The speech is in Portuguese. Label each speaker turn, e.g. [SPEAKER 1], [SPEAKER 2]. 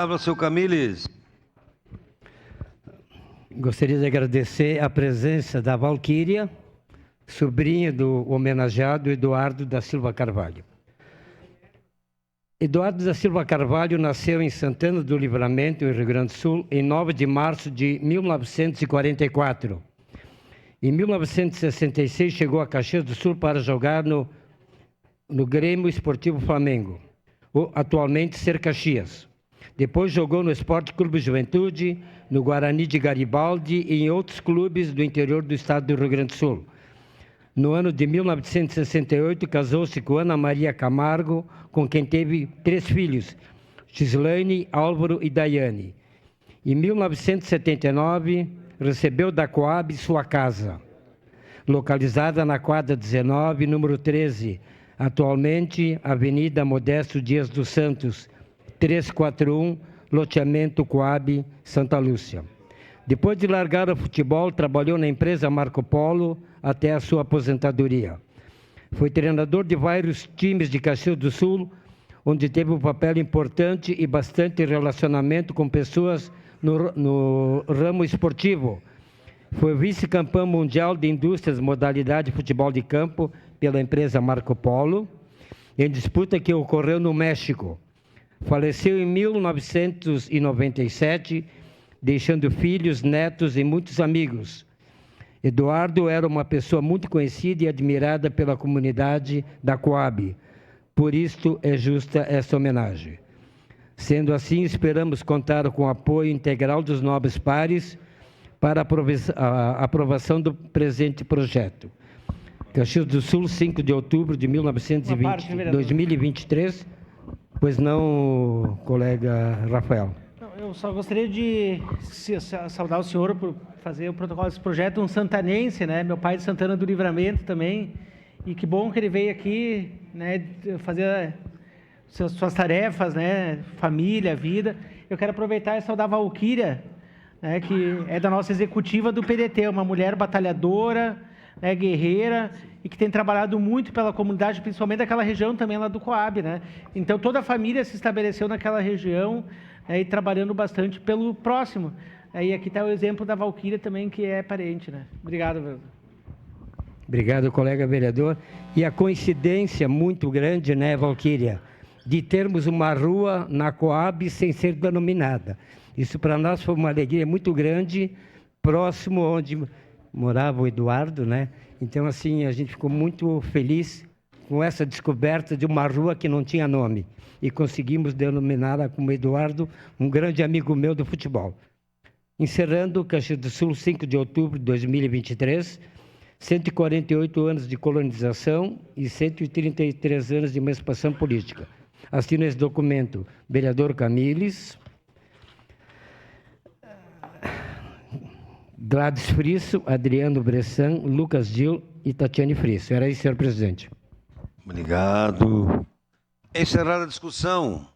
[SPEAKER 1] Palavra, seu Camilles.
[SPEAKER 2] Gostaria de agradecer a presença da Valquíria, sobrinha do homenageado Eduardo da Silva Carvalho. Eduardo da Silva Carvalho nasceu em Santana do Livramento, em Rio Grande do Sul, em 9 de março de 1944. Em 1966, chegou a Caxias do Sul para jogar no Grêmio Esportivo Flamengo, atualmente Ser Caxias. Depois jogou no Esporte Clube Juventude, no Guarani de Garibaldi e em outros clubes do interior do estado do Rio Grande do Sul. No ano de 1968, casou-se com Ana Maria Camargo, com quem teve 3 filhos, Gislaine, Álvaro e Daiane. Em 1979, recebeu da Coab sua casa, localizada na quadra 19, número 13, atualmente Avenida Modesto Dias dos Santos, 341, loteamento Coab, Santa Lúcia. Depois de largar o futebol, trabalhou na empresa Marco Polo até a sua aposentadoria. Foi treinador de vários times de Caxias do Sul, onde teve um papel importante e bastante relacionamento com pessoas no ramo esportivo. Foi vice-campeão mundial de indústrias modalidade futebol de campo pela empresa Marco Polo, em disputa que ocorreu no México. Faleceu em 1997, deixando filhos, netos e muitos amigos. Eduardo era uma pessoa muito conhecida e admirada pela comunidade da Coab. Por isto é justa esta homenagem. Sendo assim, esperamos contar com o apoio integral dos nobres pares para a aprovação do presente projeto. Caxias do Sul, 5 de outubro de 2023. Pois não, colega Rafael?
[SPEAKER 3] Eu só gostaria de saudar o senhor por fazer o protocolo desse projeto, um santanense, né? Meu pai de Santana do Livramento também, e que bom que ele veio aqui, né, fazer suas tarefas, né, família, vida. Eu quero aproveitar e saudar a Valquíria, né, que é da nossa executiva do PDT, uma mulher batalhadora, né, guerreira, e que tem trabalhado muito pela comunidade, principalmente daquela região também lá do Coab, né? Então toda a família se estabeleceu naquela região, né, e trabalhando bastante pelo próximo. E aqui está o exemplo da Valquíria também, que é parente, né? Obrigado, vereador.
[SPEAKER 2] Obrigado, colega vereador. E a coincidência muito grande, né, Valquíria, de termos uma rua na Coab sem ser denominada. Isso para nós foi uma alegria muito grande, próximo onde morava o Eduardo, né? Então, assim, a gente ficou muito feliz com essa descoberta de uma rua que não tinha nome. E conseguimos denominá-la como Eduardo, um grande amigo meu do futebol. Encerrando, Caxias do Sul, 5 de outubro de 2023, 148 anos de colonização e 133 anos de emancipação política. Assino esse documento, vereador Camilles, Gladys Frisso, Adriano Bressan, Lucas Gil e Tatiane Frisso. Era isso, senhor presidente.
[SPEAKER 1] Obrigado. Encerrada a discussão.